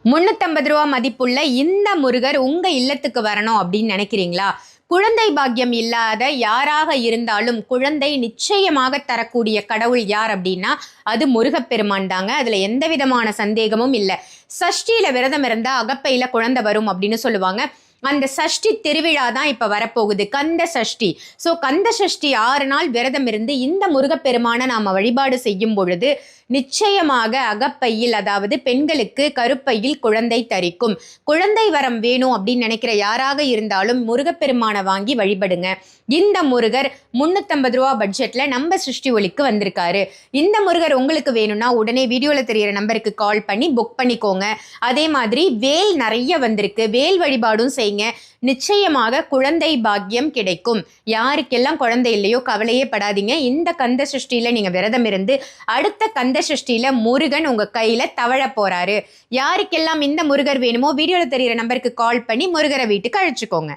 ரூ. 350 மதிப்புள்ள இந்த முருகர் உங்க இல்லத்துக்கு வரணும் அப்படின்னு நினைக்கிறீங்களா? குழந்தை பாக்கியம் இல்லாத யாராக இருந்தாலும் குழந்தை நிச்சயமாக தரக்கூடிய கடவுள் யார் அப்படின்னா அது முருகப்பெருமான் தாங்க. அதுல எந்த விதமான சந்தேகமும் இல்லை. சஷ்டியில விரதம் இருந்தா அகப்பையில குழந்தை வரும் அப்படின்னு சொல்லுவாங்க. அந்த சஷ்டி திருவிழா தான் இப்ப வரப்போகுது, கந்த சஷ்டி. ஸோ கந்த சஷ்டி 6 நாள் விரதம் இருந்து இந்த முருகப்பெருமான நாம வழிபாடு செய்யும் பொழுது நிச்சயமாக அகப்பையில், அதாவது பெண்களுக்கு கருப்பையில் குழந்தை தரிக்கும். குழந்தை வரம் வேணும் அப்படின்னு நினைக்கிற யாராக இருந்தாலும் முருகப்பெருமானை வாங்கி வழிபடுங்க. இந்த முருகர் ரூ. 350 பட்ஜெட்ல நம்ம சிருஷ்டி ஒளிக்கு வந்திருக்காரு. இந்த முருகர் உங்களுக்கு வேணும்னா உடனே வீடியோல தெரியிற நம்பருக்கு கால் பண்ணி புக் பண்ணிக்கோங்க. அதே மாதிரி வேல் நிறைய வந்திருக்கு, வேல் வழிபாடும் செய்யுங்க. நிச்சயமாக குழந்தை பாக்கியம் கிடைக்கும். யாருக்கெல்லாம் குழந்தை இல்லையோ கவலையே படாதீங்க. இந்த கந்த சஷ்டியில நீங்க விரதம் இருந்து அடுத்த கந்த சஷ்டியில முருகன் உங்க கையில தவழ போறாரு. யாருக்கெல்லாம் இந்த முருகர் வேணுமோ வீடியோல தெரியிற நம்பருக்கு கால் பண்ணி முருகரை வீட்டுக்கு அழைச்சுக்கோங்க.